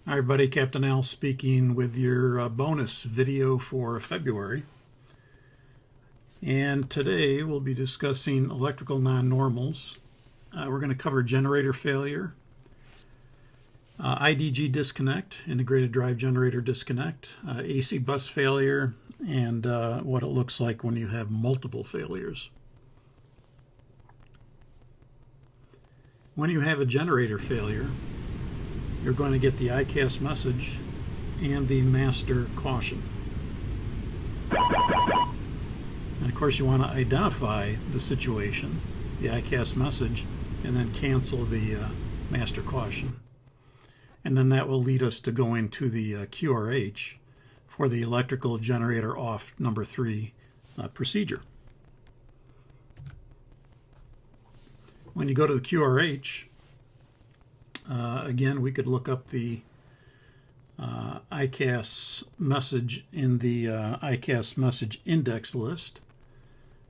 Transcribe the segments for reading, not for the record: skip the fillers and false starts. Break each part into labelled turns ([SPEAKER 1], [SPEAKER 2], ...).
[SPEAKER 1] Hi everybody, Captain Al speaking with your bonus video for February. And today we'll be discussing electrical non-normals. We're going to cover generator failure, IDG disconnect, integrated drive generator disconnect, AC bus failure, and what it looks like when you have multiple failures. When you have a generator failure, you're going to get the ICAS message and the master caution. And of course you want to identify the situation, the ICAS message, and then cancel the master caution. And then that will lead us to going to the QRH for the electrical generator off number 3 procedure. When you go to the QRH, again, we could look up the ICAS message in the ICAS message index list,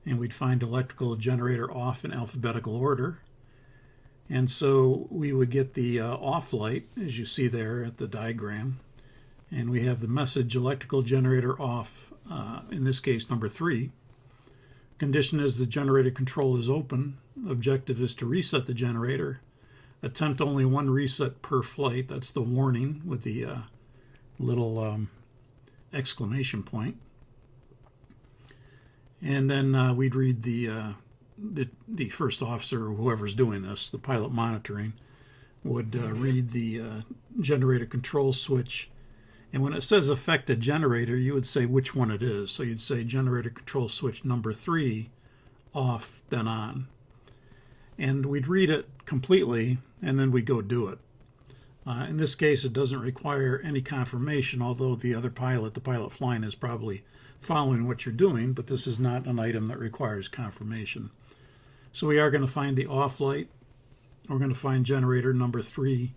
[SPEAKER 1] and we'd find electrical generator off in alphabetical order. And so we would get the off light, as you see there at the diagram, and we have the message electrical generator off, in this case number 3. Condition is the generator control is open. Objective is to reset the generator. Attempt only one reset per flight. That's the warning with the little exclamation point. And then we'd read the first officer, or whoever's doing this, the pilot monitoring, would read the generator control switch. And when it says affected generator, you would say which one it is. So you'd say generator control switch number 3, off, then on. And we'd read it completely, and then we go do it. In this case, it doesn't require any confirmation, although the other pilot, the pilot flying, is probably following what you're doing, but this is not an item that requires confirmation. So we are going to find the off light. We're going to find generator number 3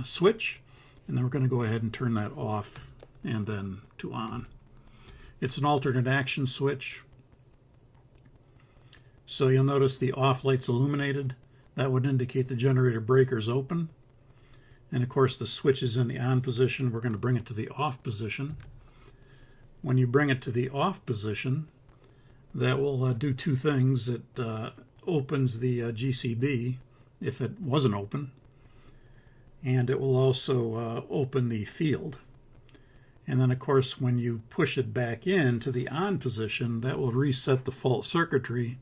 [SPEAKER 1] switch, and then we're going to go ahead and turn that off and then to on. It's an alternate action switch. So you'll notice the off light's illuminated. That would indicate the generator breaker is open. And of course the switch is in the on position. We're going to bring it to the off position. When you bring it to the off position, that will do two things. It opens the GCB if it wasn't open, and it will also open the field. And then of course when you push it back into the on position, that will reset the fault circuitry.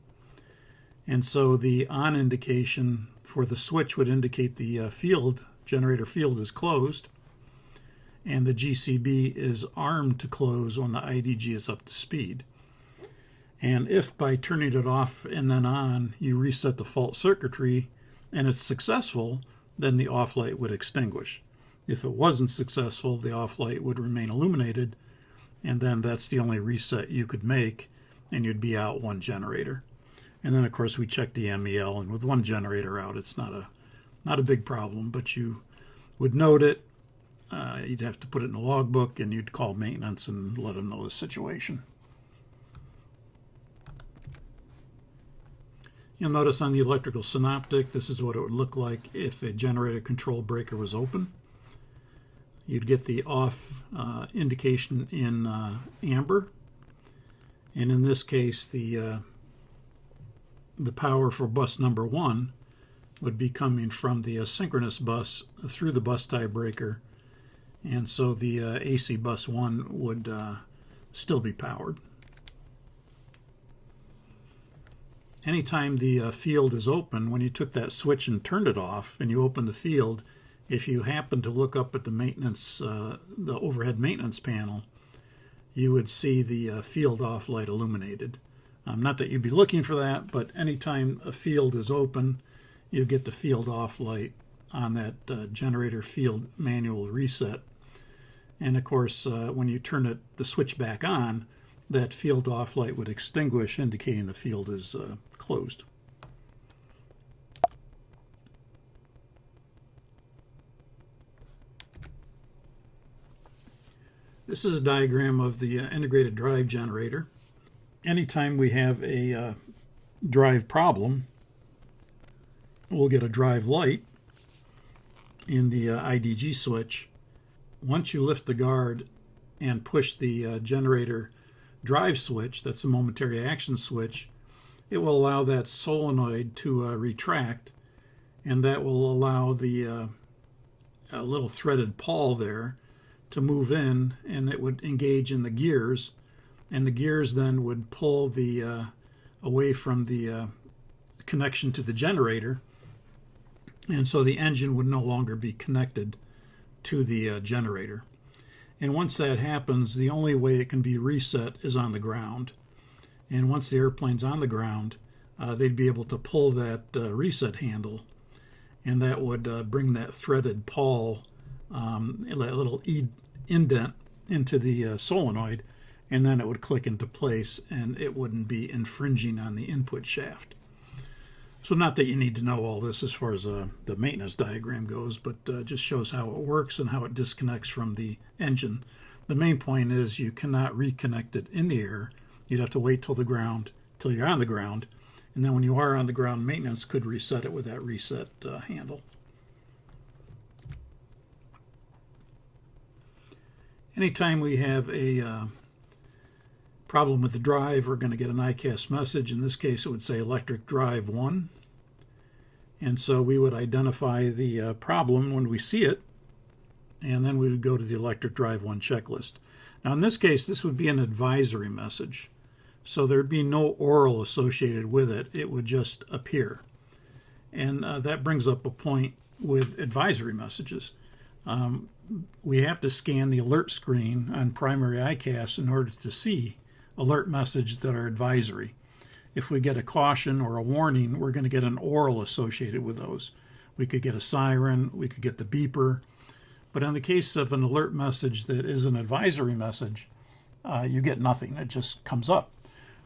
[SPEAKER 1] And so the on indication for the switch would indicate the generator field is closed, and the GCB is armed to close when the IDG is up to speed. And if by turning it off and then on, you reset the fault circuitry and it's successful, then the off light would extinguish. If it wasn't successful, the off light would remain illuminated, and then that's the only reset you could make, and you'd be out one generator. And then of course we check the MEL, and with one generator out, it's not a big problem, but you would note it. You'd have to put it in a logbook, and you'd call maintenance and let them know the situation. You'll notice on the electrical synoptic, this is what it would look like if a generator control breaker was open. You'd get the off indication in amber, and in this case the power for bus number 1 would be coming from the synchronous bus through the bus tie breaker, and so the AC bus 1 would still be powered. Anytime the field is open, when you took that switch and turned it off and you open the field, if you happen to look up at the maintenance, the overhead maintenance panel, you would see the field off light illuminated. Not that you'd be looking for that, but anytime a field is open, you get the field off light on that generator field manual reset. And of course, when you turn the switch back on, that field off light would extinguish, indicating the field is closed. This is a diagram of the integrated drive generator. Anytime we have a drive problem, we'll get a drive light in the IDG switch, once you lift the guard and push the generator drive switch, that's a momentary action switch, it will allow that solenoid to retract, and that will allow the little threaded pawl there to move in, and it would engage in the gears, and the gears then would pull the away from the connection to the generator, and so the engine would no longer be connected to the generator. And once that happens, the only way it can be reset is on the ground. And once the airplane's on the ground, they'd be able to pull that reset handle, and that would bring that threaded pawl, that little indent into the solenoid, and then it would click into place, and it wouldn't be infringing on the input shaft. So not that you need to know all this as far as the maintenance diagram goes, but just shows how it works and how it disconnects from the engine. The main point is you cannot reconnect it in the air. You'd have to wait till you're on the ground, and then when you are on the ground, maintenance could reset it with that reset handle. Anytime we have a problem with the drive, we're going to get an ICAS message. In this case, it would say electric drive 1. And so we would identify the problem when we see it, and then we would go to the electric drive 1 checklist. Now, in this case, this would be an advisory message. So there'd be no oral associated with it. It would just appear. And that brings up a point with advisory messages. We have to scan the alert screen on primary ICAS in order to see alert messages that are advisory. If we get a caution or a warning, we're going to get an oral associated with those. We could get a siren, we could get the beeper. But in the case of an alert message that is an advisory message, you get nothing. It just comes up.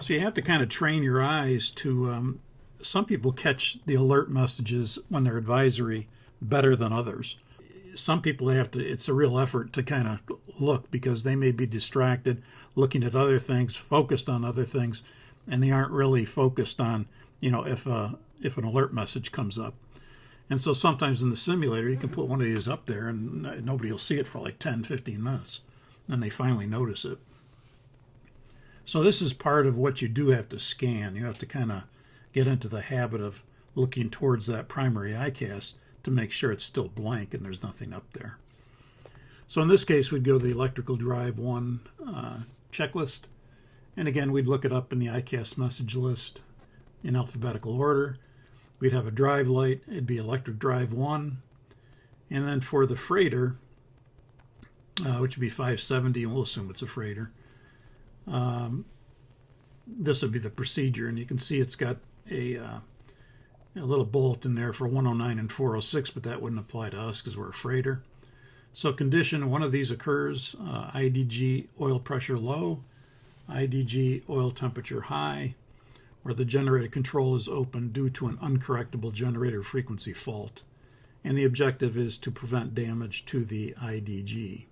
[SPEAKER 1] So you have to kind of train your eyes to, some people catch the alert messages when they're advisory better than others. Some people it's a real effort to kind of look, because they may be distracted, looking at other things, focused on other things, and they aren't really focused on, if an alert message comes up. And so sometimes in the simulator, you can put one of these up there and nobody will see it for like 10, 15 minutes. Then they finally notice it. So this is part of what you do have to scan. You have to kind of get into the habit of looking towards that primary ICAS to make sure it's still blank and there's nothing up there. So in this case, we'd go to the electrical drive 1 checklist. And again, we'd look it up in the ICAS message list in alphabetical order. We'd have a drive light. It'd be electric drive 1. And then for the freighter, which would be 570, and we'll assume it's a freighter, this would be the procedure. And you can see it's got a little bolt in there for 109 and 406, but that wouldn't apply to us because we're a freighter. So condition, one of these occurs, IDG oil pressure low, IDG oil temperature high, where the generator control is open due to an uncorrectable generator frequency fault. And the objective is to prevent damage to the IDG.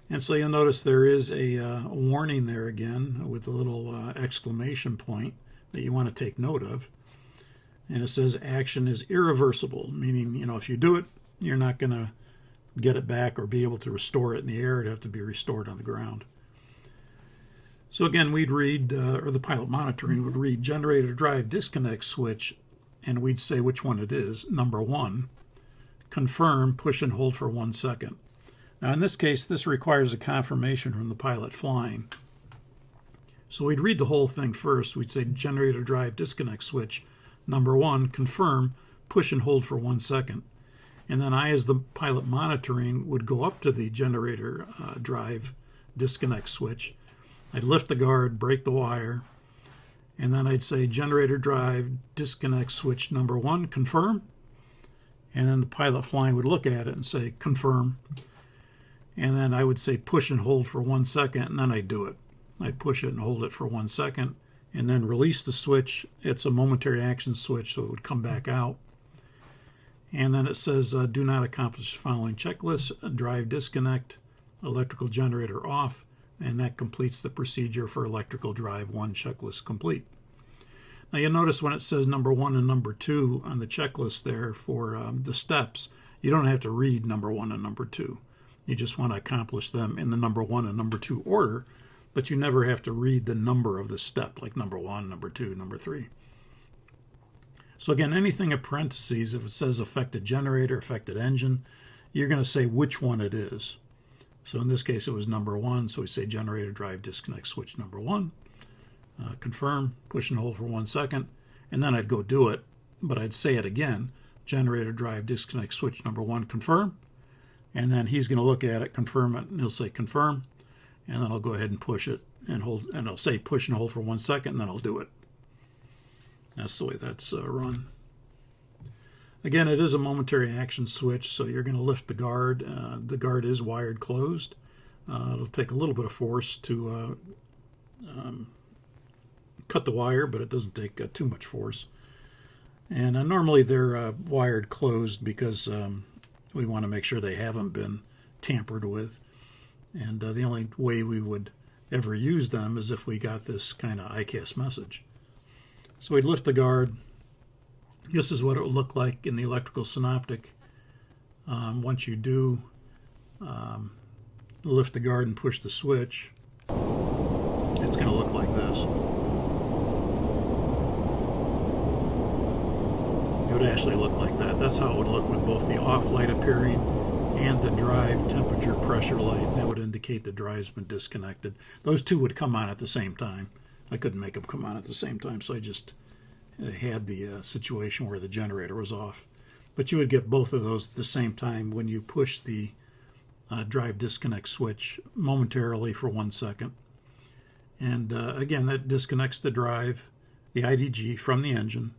[SPEAKER 1] And so you'll notice there is a warning there again with a little exclamation point that you want to take note of. And it says action is irreversible, meaning, if you do it, you're not going to get it back or be able to restore it in the air. It'd have to be restored on the ground. So again, we'd read, or the pilot monitoring would read generator drive disconnect switch, and we'd say which one it is. Number 1, confirm, push and hold for 1 second. Now in this case, this requires a confirmation from the pilot flying. So we'd read the whole thing first. We'd say generator drive disconnect switch, number 1, confirm, push and hold for 1 second. And then I, as the pilot monitoring, would go up to the generator drive disconnect switch. I'd lift the guard, break the wire, and then I'd say generator drive disconnect switch number 1, confirm. And then the pilot flying would look at it and say confirm. And then I would say push and hold for 1 second, and then I'd do it. I'd push it and hold it for 1 second, and then release the switch. It's a momentary action switch, so it would come back out. And then it says do not accomplish the following checklist: drive disconnect, electrical generator off, and that completes the procedure for electrical drive 1 checklist complete. Now you'll notice when it says number 1 and number 2 on the checklist there for the steps, you don't have to read number 1 and number 2. You just want to accomplish them in the number 1 and number 2 order, but you never have to read the number of the step, like number 1, number 2, number 3. So again, anything in parentheses, if it says affected generator, affected engine, you're going to say which one it is. So in this case, it was number 1, so we say generator drive disconnect switch number 1. Confirm, push and hold for 1 second, and then I'd go do it, but I'd say it again, generator drive disconnect switch number 1, confirm, and then he's going to look at it, confirm it, and he'll say confirm, and then I'll go ahead and push it and hold, and I'll say push and hold for 1 second, and then I'll do it. That's the way that's run. Again, it is a momentary action switch, so you're going to lift the guard. The guard is wired closed. It'll take a little bit of force to cut the wire, but it doesn't take too much force. And normally they're wired closed because we want to make sure they haven't been tampered with. And the only way we would ever use them is if we got this kind of ICAS message. So we'd lift the guard. This is what it would look like in the electrical synoptic. Once you do lift the guard and push the switch, it's going to look like this. It would actually look like that. That's how it would look with both the off light appearing and the drive temperature pressure light. That would indicate the drive's been disconnected. Those two would come on at the same time. I couldn't make them come on at the same time, so I just had the situation where the generator was off. But you would get both of those at the same time when you push the drive disconnect switch momentarily for 1 second. And again, that disconnects the drive, the IDG, from the engine.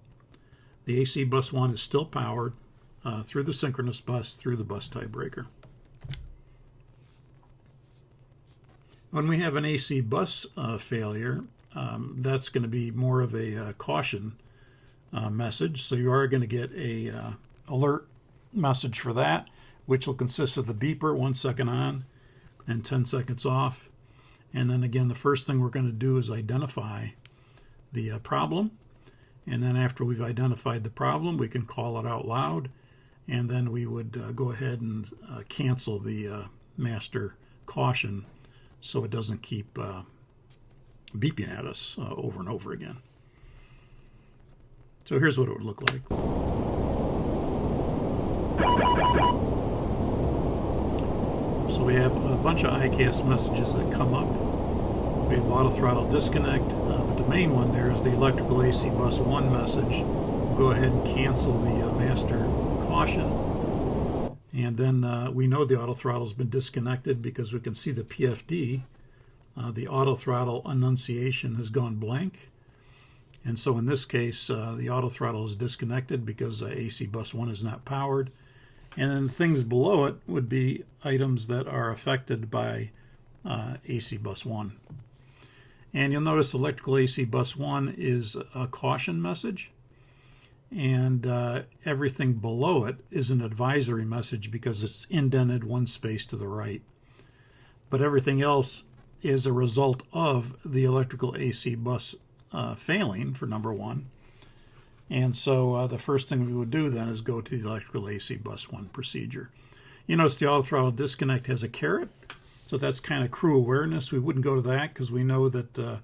[SPEAKER 1] The AC bus 1 is still powered through the synchronous bus, through the bus tie breaker. When we have an AC bus failure, that's going to be more of a caution message. So you are going to get a alert message for that, which will consist of the beeper, 1 second on and 10 seconds off. And then again, the first thing we're going to do is identify the problem. And then after we've identified the problem, we can call it out loud. And then we would go ahead and cancel the master caution so it doesn't keep beeping at us over and over again. So here's what it would look like. So we have a bunch of ICAS messages that come up. We have auto throttle disconnect, but the main one there is the electrical AC bus 1 message. We'll go ahead and cancel the master caution. And then we know the auto throttle has been disconnected because we can see the PFD. The auto throttle annunciation has gone blank. And so in this case, the auto throttle is disconnected because AC bus 1 is not powered. And then things below it would be items that are affected by AC bus 1. And you'll notice electrical AC bus 1 is a caution message. And everything below it is an advisory message because it's indented 1 space to the right. But everything else is a result of the electrical AC bus failing for number 1. And so the first thing we would do then is go to the electrical AC bus 1 procedure. You notice the auto throttle disconnect has a caret, so that's kind of crew awareness. We wouldn't go to that because we know that the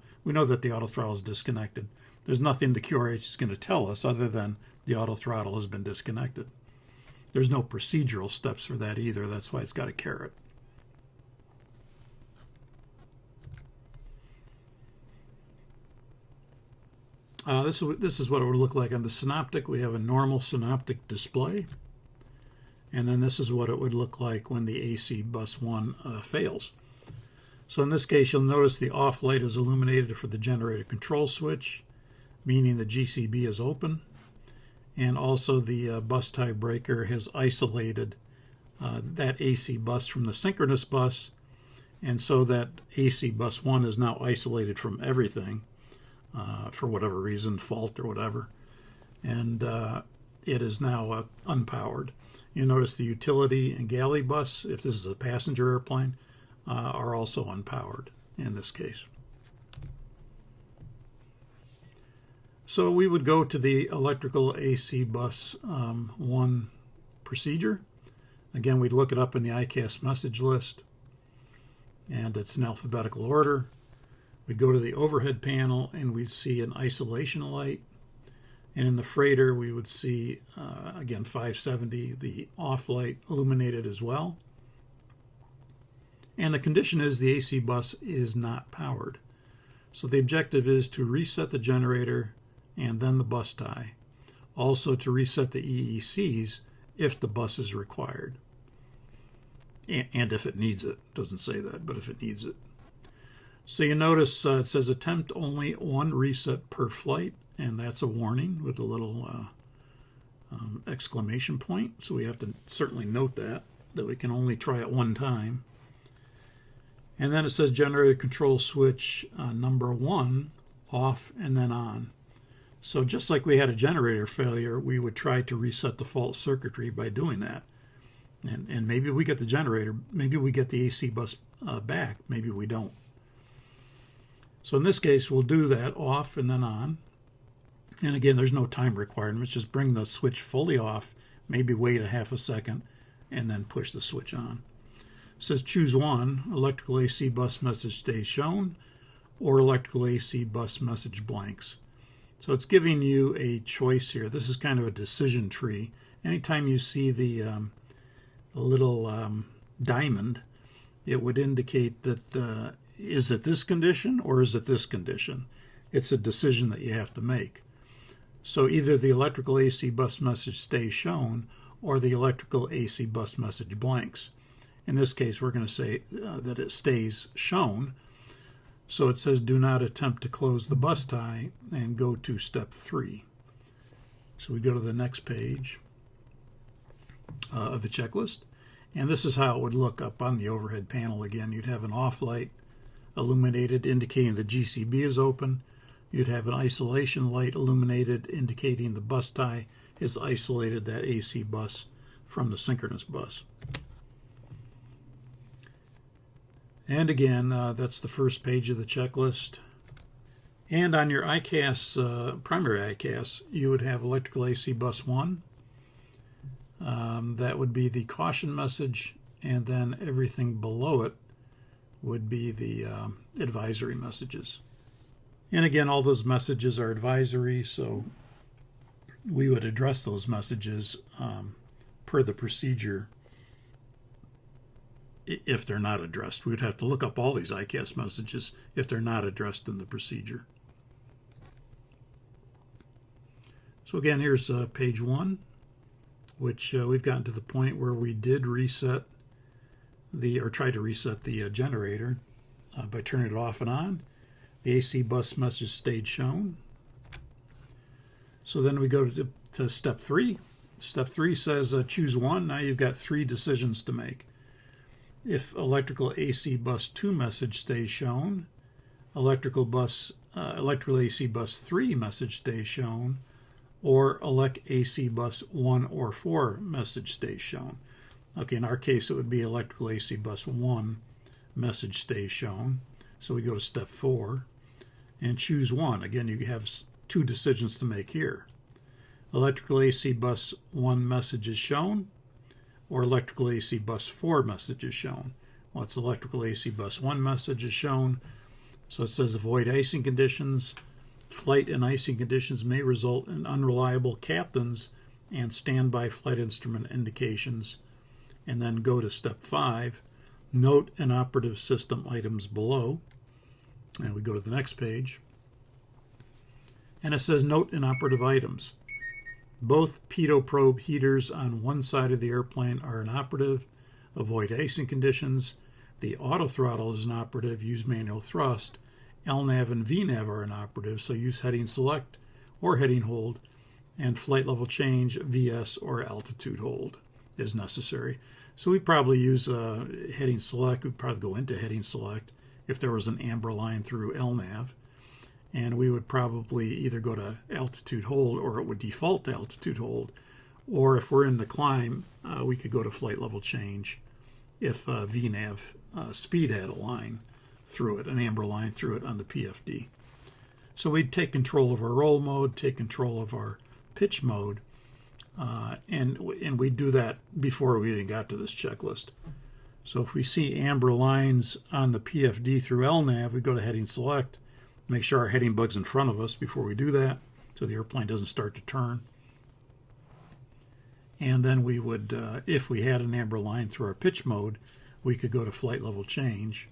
[SPEAKER 1] auto throttle is disconnected. There's nothing the QRH is going to tell us other than the auto throttle has been disconnected. There's no procedural steps for that either. That's why it's got a caret. This is what it would look like on the synoptic. We have a normal synoptic display. And then this is what it would look like when the AC bus 1 fails. So in this case, you'll notice the off light is illuminated for the generator control switch, meaning the GCB is open. And also the bus tie breaker has isolated that AC bus from the synchronous bus. And so that AC bus 1 is now isolated from everything. For whatever reason, fault or whatever, and it is now unpowered. You notice the utility and galley bus, if this is a passenger airplane, are also unpowered in this case. So we would go to the electrical AC bus 1 procedure. Again, we'd look it up in the ICAS message list, and it's in alphabetical order. We'd go to the overhead panel, and we'd see an isolation light. And in the freighter, we would see, again, 570, the off light illuminated as well. And the condition is the AC bus is not powered. So the objective is to reset the generator and then the bus tie. Also to reset the EECs if the bus is required. And if it needs it. It doesn't say that, but if it needs it. So you notice it says attempt only one reset per flight, and that's a warning with a little exclamation point. So we have to certainly note that we can only try it one time. And then it says generator control switch number 1 off and then on. So just like we had a generator failure, we would try to reset the fault circuitry by doing that. And maybe we get the generator, maybe we get the AC bus back, maybe we don't. So in this case, we'll do that off and then on. And again, there's no time requirement. Just bring the switch fully off, maybe wait a half a second, and then push the switch on. It says choose one, electrical AC bus message stays shown, or electrical AC bus message blanks. So it's giving you a choice here. This is kind of a decision tree. Anytime you see the little diamond, it would indicate that is it this condition or is it this condition? It's a decision that you have to make. So either the electrical AC bus message stays shown or the electrical AC bus message blanks. In this case, we're going to say that it stays shown. So it says do not attempt to close the bus tie and go to step 3. So we go to the next page of the checklist. And this is how it would look up on the overhead panel. Again, you'd have an off light illuminated indicating the GCB is open. You'd have an isolation light illuminated indicating the bus tie is isolated, that AC bus, from the synchronous bus. And again, that's the first page of the checklist. And on your ICAS, primary ICAS, you would have electrical AC bus 1. That would be the caution message, and then everything below it would be the advisory messages. And again, all those messages are advisory, so we would address those messages per the procedure. If they're not addressed, we'd have to look up all these ICAS messages if they're not addressed in the procedure. So again, here's page 1, which we've gotten to the point where we did reset try to reset the generator by turning it off and on. The AC bus message stayed shown. So then we go to step 3. Step 3 says choose one. Now you've got 3 decisions to make. If electrical AC bus 2 message stays shown, electrical AC bus 3 message stays shown, or elect AC bus 1 or 4 message stays shown. Okay, in our case it would be electrical AC bus 1 message stays shown. So we go to step 4 and choose one. Again, you have 2 decisions to make here. Electrical AC bus 1 message is shown, or electrical AC bus 4 message is shown. Well, it's electrical AC bus 1 message is shown. So it says avoid icing conditions. Flight and icing conditions may result in unreliable captains and standby flight instrument indications. And then go to step 5. Note inoperative system items below. And we go to the next page. And it says note inoperative items. Both pitot probe heaters on one side of the airplane are inoperative. Avoid icing conditions. The auto throttle is inoperative. Use manual thrust. LNAV and VNAV are inoperative, so use heading select or heading hold. And flight level change, VS or altitude hold is necessary. So we probably use heading select. We'd probably go into heading select if there was an amber line through LNAV. And we would probably either go to altitude hold, or it would default to altitude hold. Or if we're in the climb, we could go to flight level change if VNAV speed had a line through it, an amber line through it on the PFD. So we'd take control of our roll mode, take control of our pitch mode, And we do that before we even got to this checklist. So if we see amber lines on the PFD through LNAV, we go to heading select, make sure our heading bug's in front of us before we do that, so the airplane doesn't start to turn. And then we would, if we had an amber line through our pitch mode, we could go to flight level change.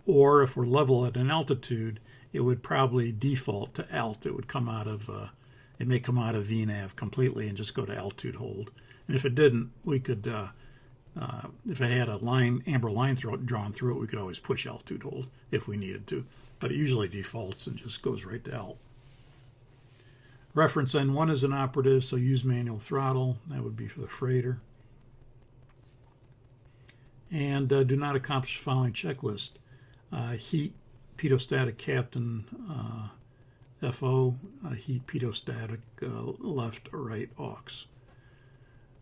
[SPEAKER 1] Or if we're level at an altitude, it would probably default to alt. It would come out of, it may come out of VNAV completely and just go to altitude hold. And if it didn't, we could, if it had a amber line drawn through it, we could always push altitude hold if we needed to. But it usually defaults and just goes right to alt. Reference N1 is an operative, so use manual throttle. That would be for the freighter. And do not accomplish the following checklist. Heat, pitot-static captain, FO, heat, pitot-static, left, right, aux.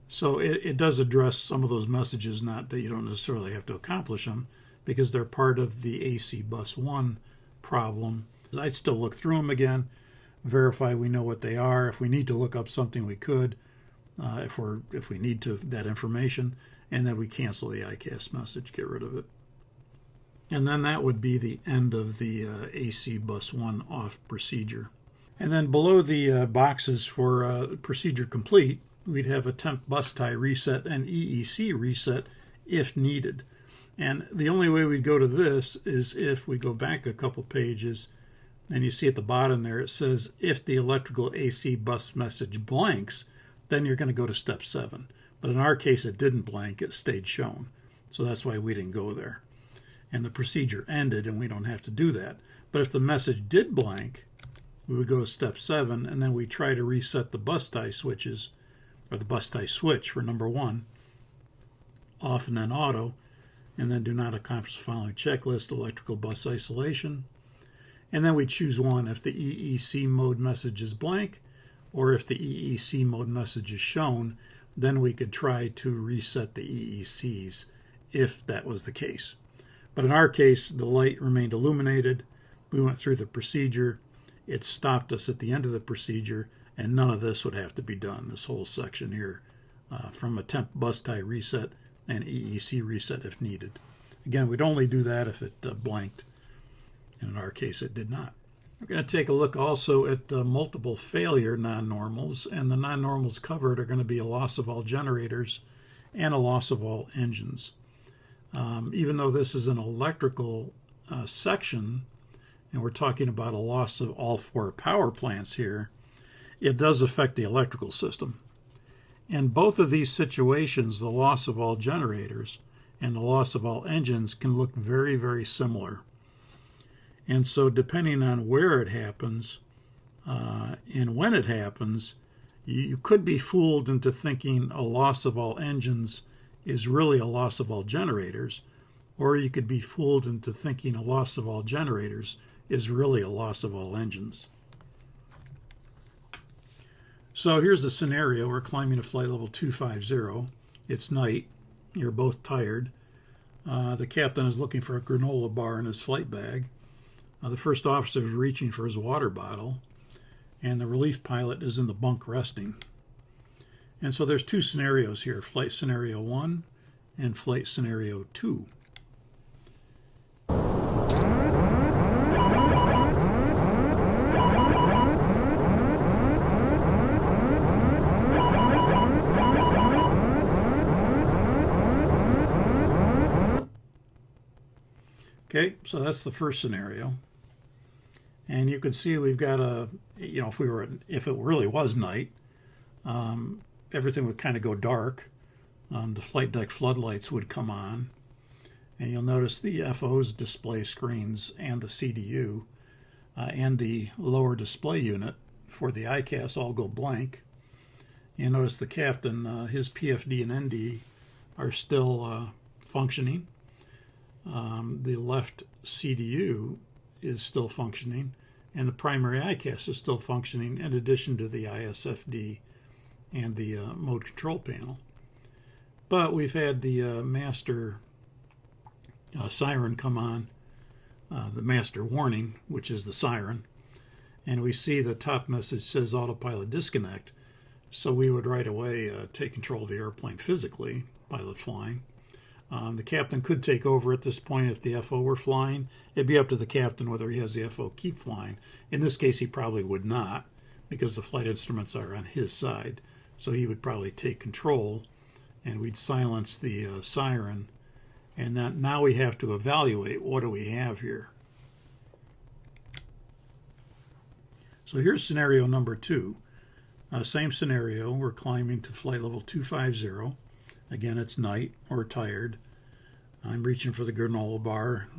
[SPEAKER 1] So it does address some of those messages, not that you don't necessarily have to accomplish them, because they're part of the AC bus 1 problem. I'd still look through them again, verify we know what they are. If we need to look up something, we could, if we need that information, and then we cancel the ICAS message, get rid of it. And then that would be the end of the AC bus 1 off procedure. And then below the boxes for procedure complete, we'd have a temp bus tie reset and EEC reset if needed. And the only way we'd go to this is if we go back a couple pages, and you see at the bottom there it says if the electrical AC bus message blanks, then you're going to go to step 7. But in our case it didn't blank, it stayed shown. So that's why we didn't go there. And the procedure ended and we don't have to do that. But if the message did blank, we would go to step 7 and then we try to reset the bus tie switches, or the bus tie switch for number 1, off and then auto, and then do not accomplish the following checklist, electrical bus isolation. And then we choose 1 if the EEC mode message is blank, or if the EEC mode message is shown, then we could try to reset the EECs if that was the case. But in our case, the light remained illuminated. We went through the procedure. It stopped us at the end of the procedure, and none of this would have to be done, this whole section here, from a temp bus tie reset and EEC reset if needed. Again, we'd only do that if it blanked, and in our case it did not. We're going to take a look also at multiple failure non-normals, and the non-normals covered are going to be a loss of all generators and a loss of all engines. Even though this is an electrical section, and we're talking about a loss of all 4 power plants here, it does affect the electrical system. In both of these situations, the loss of all generators and the loss of all engines can look very, very similar. And so depending on where it happens and when it happens, you could be fooled into thinking a loss of all engines is really a loss of all generators, or you could be fooled into thinking a loss of all generators is really a loss of all engines. So here's the scenario. We're climbing to flight level 250. It's night. You're both tired. The captain is looking for a granola bar in his flight bag. The first officer is reaching for his water bottle, and the relief pilot is in the bunk resting. And so there's 2 scenarios here, flight scenario 1 and flight scenario 2. Okay, so that's the first scenario. And you can see we've got if it really was night, everything would kind of go dark. The flight deck floodlights would come on. And you'll notice the FO's display screens and the CDU and the lower display unit for the ICAS all go blank. You notice the captain, his PFD and ND are still functioning. The left CDU is still functioning, and the primary ICAS is still functioning in addition to the ISFD and the mode control panel. But we've had the master siren come on, the master warning, which is the siren, and we see the top message says autopilot disconnect. So we would right away take control of the airplane physically, pilot flying. The captain could take over at this point if the FO were flying. It'd be up to the captain whether he has the FO keep flying. In this case, he probably would not, because the flight instruments are on his side. So he would probably take control, and we'd silence the siren. And now we have to evaluate what do we have here. So here's scenario number 2. Same scenario, we're climbing to flight level 250. Again, it's night, we're tired. I'm reaching for the granola bar.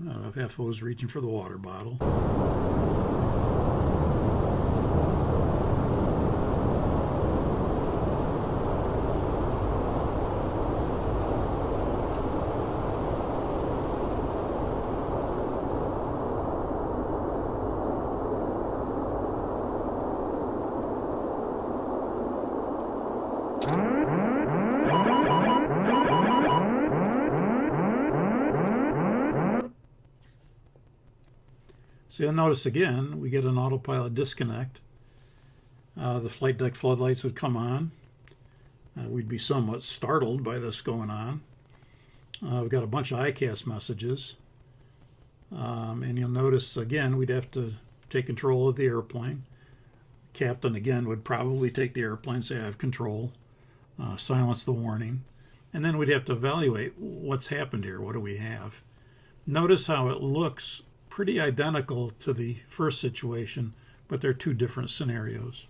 [SPEAKER 1] FO's reaching for the water bottle. So you'll notice again, we get an autopilot disconnect. The flight deck floodlights would come on. We'd be somewhat startled by this going on. We've got a bunch of ICAS messages. And you'll notice again, we'd have to take control of the airplane. Captain again would probably take the airplane, say I have control, silence the warning. And then we'd have to evaluate what's happened here. What do we have? Notice how it looks pretty identical to the first situation, but they're two different scenarios.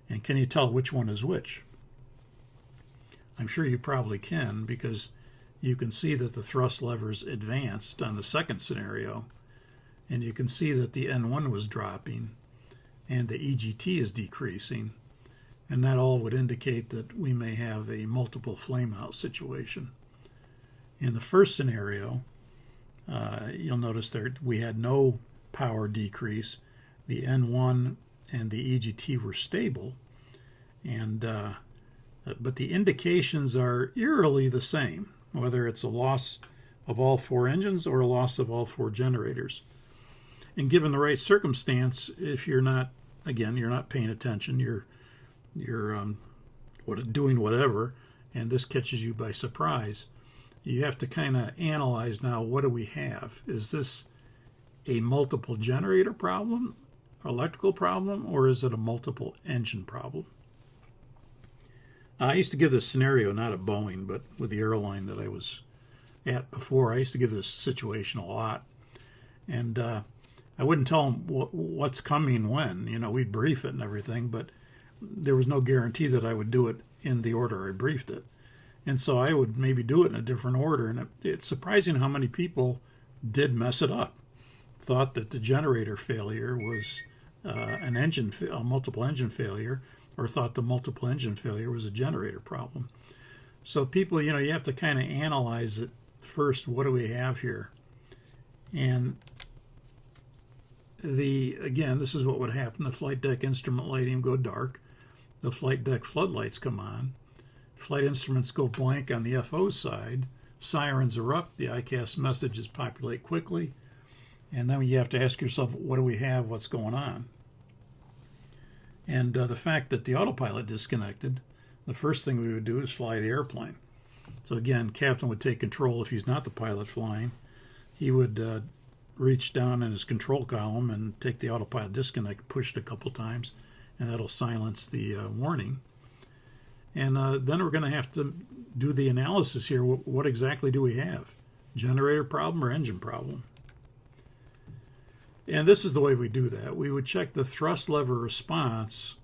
[SPEAKER 1] And can you tell which one is which? I'm sure you probably can, because you can see that the thrust levers advanced on the second scenario, and you can see that the N1 was dropping and the EGT is decreasing, and that all would indicate that we may have a multiple flameout situation. In the first scenario, you'll notice that we had no power decrease. The N1 and the EGT were stable, and but the indications are eerily the same, whether it's a loss of all 4 engines or a loss of all 4 generators. And given the right circumstance, if you're not paying attention, you're doing whatever, and this catches you by surprise, you have to kind of analyze now, what do we have? Is this a multiple generator problem, electrical problem, or is it a multiple engine problem? I used to give this scenario, not at Boeing, but with the airline that I was at before. I used to give this situation a lot. And I wouldn't tell them what's coming when. We'd brief it and everything, but there was no guarantee that I would do it in the order I briefed it. And so I would maybe do it in a different order. And it's surprising how many people did mess it up. Thought that the generator failure was a multiple engine failure, or thought the multiple engine failure was a generator problem. So people, you have to kind of analyze it first. What do we have here? And this is what would happen. The flight deck instrument lighting go dark. The flight deck floodlights come on. Flight instruments go blank on the FO side. Sirens are up. The ICAS messages populate quickly. And then you have to ask yourself, what do we have? What's going on? And the fact that the autopilot disconnected, the first thing we would do is fly the airplane. So again, captain would take control if he's not the pilot flying. He would reach down in his control column and take the autopilot disconnect, push it a couple times, and that'll silence the warning. And then we're going to have to do the analysis here. What exactly do we have? Generator problem or engine problem? And this is the way we do that. We would check the thrust lever response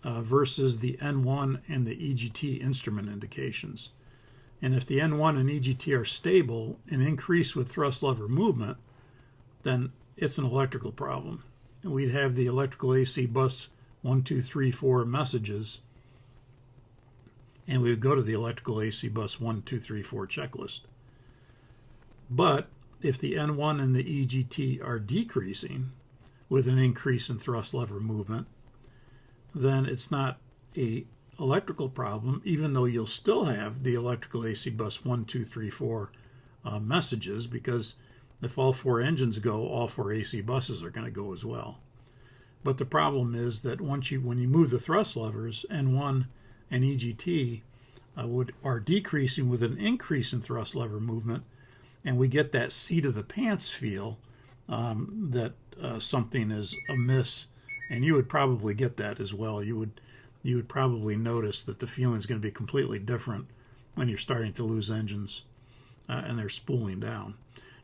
[SPEAKER 1] versus the N1 and the EGT instrument indications. And if the N1 and EGT are stable and increase with thrust lever movement, then it's an electrical problem. And we'd have the electrical AC bus 1, 2, 3, 4 messages, and we would go to the electrical AC bus 1, 2, 3, 4 checklist. But if the N1 and the EGT are decreasing with an increase in thrust lever movement, then it's not a electrical problem, even though you'll still have the electrical AC bus 1, 2, 3, 4 messages, because if all 4 engines go, all 4 AC buses are going to go as well. But the problem is that when you move the thrust levers, N1 and EGT are decreasing with an increase in thrust lever movement, and we get that seat of the pants feel that something is amiss, and you would probably get that as well. You would probably notice that the feeling is going to be completely different when you're starting to lose engines and they're spooling down.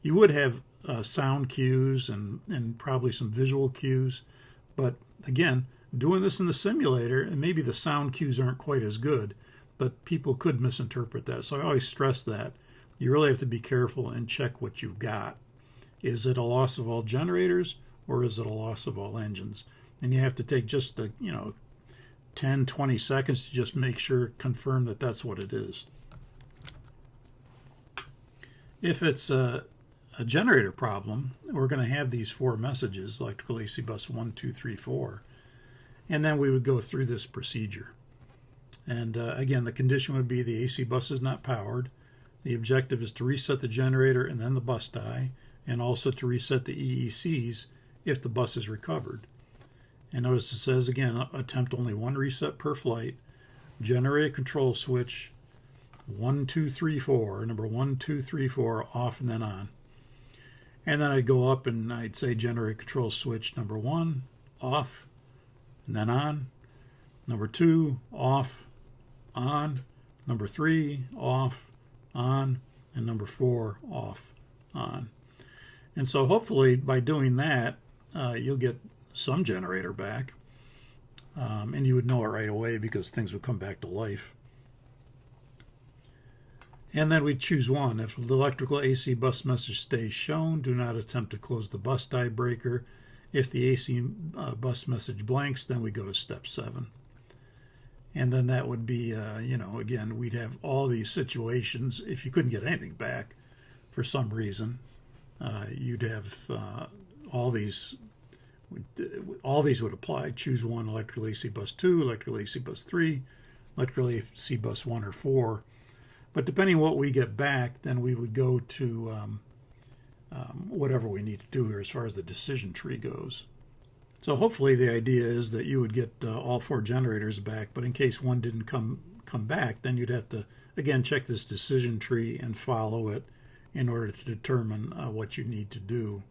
[SPEAKER 1] You would have sound cues and probably some visual cues, but again, doing this in the simulator, and maybe the sound cues aren't quite as good, but people could misinterpret that. So I always stress that you really have to be careful and check what you've got. Is it a loss of all generators, or is it a loss of all engines? And you have to take just 10, 20 seconds to just make sure, confirm that that's what it is. If it's a generator problem, we're going to have these 4 messages, electrical AC bus 1, 2, 3, 4, and then we would go through this procedure. And again, the condition would be the AC bus is not powered. The objective is to reset the generator and then the bus die, and also to reset the EECs if the bus is recovered. And notice it says again, attempt only 1 reset per flight, generate a control switch, 1, 2, 3, 4, number 1, 2, 3, 4, off and then on. And then I'd go up and I'd say generate control switch number 1, off, and then on. Number 2, off, on. Number 3, off, on. And number 4, off, on. And so hopefully by doing that, you'll get some generator back. And you would know it right away because things would come back to life. And then we choose one. If the electrical AC bus message stays shown, do not attempt to close the bus die breaker. If the AC bus message blanks, then we go to step 7. And then that would be, again, we'd have all these situations. If you couldn't get anything back for some reason, you'd have all these would apply. Choose one, electrical AC bus 2, electrical AC bus 3, electrical AC bus 1 or 4. But depending on what we get back, then we would go to whatever we need to do here as far as the decision tree goes. So hopefully the idea is that you would get all 4 generators back, but in case one didn't come back, then you'd have to, again, check this decision tree and follow it in order to determine what you need to do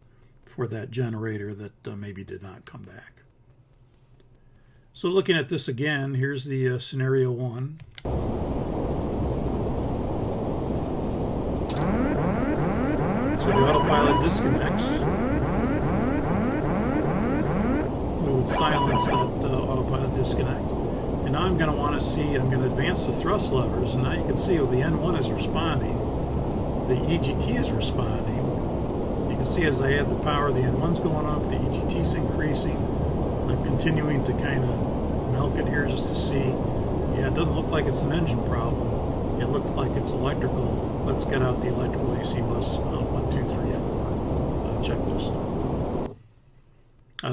[SPEAKER 1] for that generator that maybe did not come back. So looking at this again, here's the scenario 1. So the autopilot disconnects. We would silence that autopilot disconnect. And now I'm going to want to see, I'm going to advance the thrust levers, and now you can see the N1 is responding. The EGT is responding. You can see as I add the power, the N1's going up, the EGT's increasing. I'm continuing to kind of milk it here just to see. Yeah, it doesn't look like it's an engine problem. It looks like it's electrical. Let's get out the electrical AC bus 1, 2, 3, 4 checklist.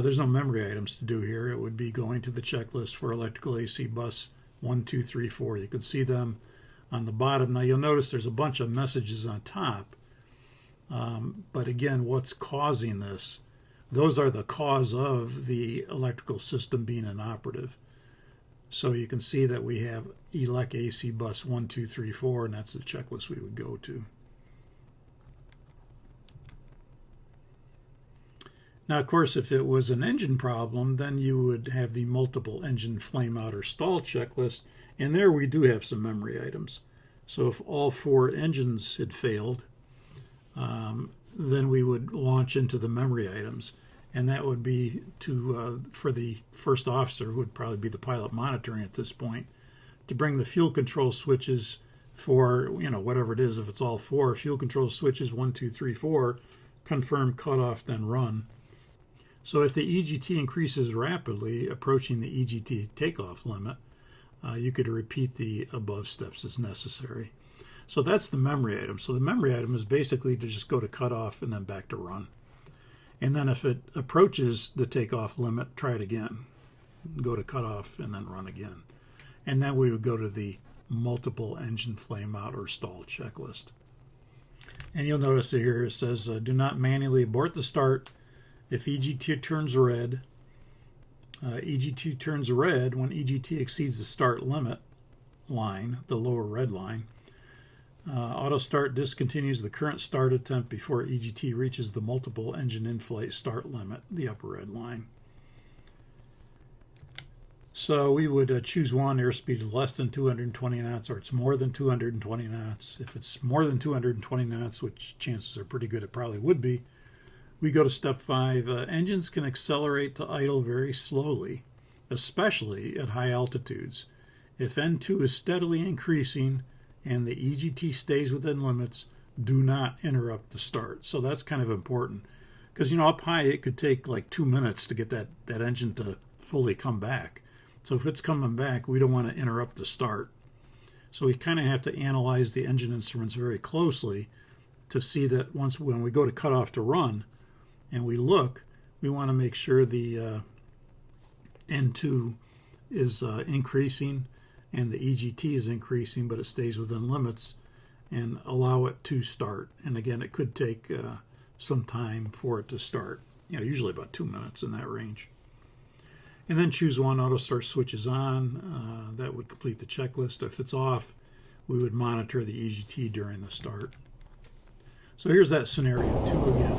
[SPEAKER 1] There's no memory items to do here. It would be going to the checklist for electrical AC bus 1, 2, 3, 4. You can see them on the bottom. Now you'll notice there's a bunch of messages on top. But again, what's causing this? Those are the cause of the electrical system being inoperative. So you can see that we have elect AC bus 1, 2, 3, 4, and that's the checklist we would go to. Now, of course, if it was an engine problem, then you would have the multiple engine flame out or stall checklist, and there we do have some memory items. So if all 4 engines had failed, then we would launch into the memory items. And that would be for the first officer, who would probably be the pilot monitoring at this point, to bring the fuel control switches for, whatever it is. If it's all 4, fuel control switches 1, 2, 3, 4, confirm, cut off, then run. So if the EGT increases rapidly, approaching the EGT takeoff limit, you could repeat the above steps as necessary. So that's the memory item. So the memory item is basically to just go to cut off and then back to run. And then if it approaches the takeoff limit, try it again. Go to cut off and then run again. And then we would go to the multiple engine flame out or stall checklist. And you'll notice here it says, do not manually abort the start if EGT turns red, EGT turns red when EGT exceeds the start limit line, the lower red line. Auto start discontinues the current start attempt before EGT reaches the multiple engine in-flight start limit, the upper red line. So we would choose one, airspeed is less than 220 knots, or it's more than 220 knots. If it's more than 220 knots, which chances are pretty good it probably would be, we go to step 5. Engines can accelerate to idle very slowly, especially at high altitudes. If N2 is steadily increasing and the EGT stays within limits, do not interrupt the start. So that's kind of important, because up high it could take like 2 minutes to get that engine to fully come back. So if it's coming back, we don't want to interrupt the start. So we kind of have to analyze the engine instruments very closely to see that when we go to cut off to run and we look, we want to make sure the N2 is increasing and the EGT is increasing, but it stays within limits, and allow it to start. And again, it could take some time for it to start, usually about 2 minutes in that range. And then choose one, auto start switches on. That would complete the checklist. If it's off, we would monitor the EGT during the start. So here's that scenario 2 again.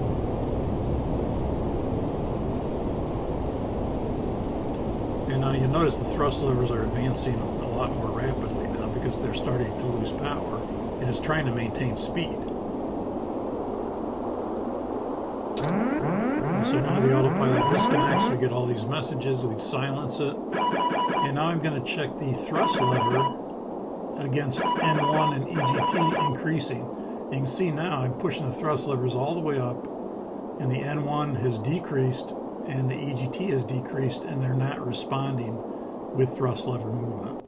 [SPEAKER 1] And now you notice the thrust levers are advancing a lot more rapidly now because they're starting to lose power, and it's trying to maintain speed. And so now the autopilot disconnects, we get all these messages, we silence it, and now I'm going to check the thrust lever against N1 and EGT increasing. You can see now I'm pushing the thrust levers all the way up, and the N1 has decreased and the EGT has decreased, and they're not responding with thrust lever movement.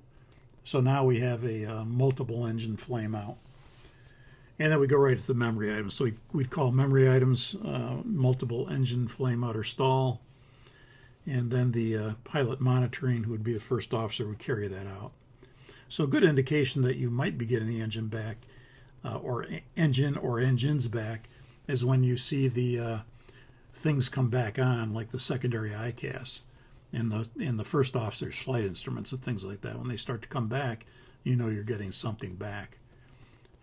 [SPEAKER 1] So now we have a multiple engine flame out. And then we go right to the memory items. So we'd call memory items multiple engine flame out or stall. And then the pilot monitoring, who would be the first officer, would carry that out. So a good indication that you might be getting the engine back, or engines back, is when you see the things come back on, like the secondary ICAS and the first officer's flight instruments and things like that. When they start to come back, you're getting something back.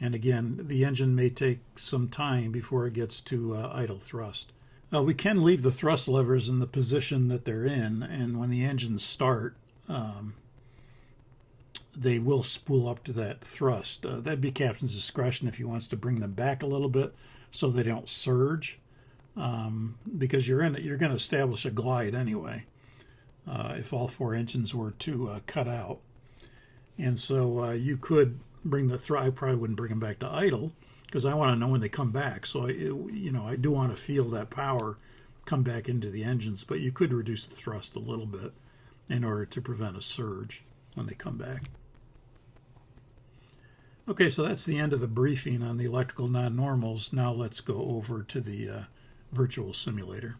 [SPEAKER 1] And again, the engine may take some time before it gets to idle thrust. We can leave the thrust levers in the position that they're in, and when the engines start, they will spool up to that thrust. That'd be captain's discretion if he wants to bring them back a little bit so they don't surge, because you're going to establish a glide anyway if all 4 engines were to cut out. And so you could bring the thrust. I probably wouldn't bring them back to idle because I want to know when they come back. So I do want to feel that power come back into the engines, but you could reduce the thrust a little bit in order to prevent a surge when they come back. Okay, so that's the end of the briefing on the electrical non-normals. Now let's go over to the virtual simulator.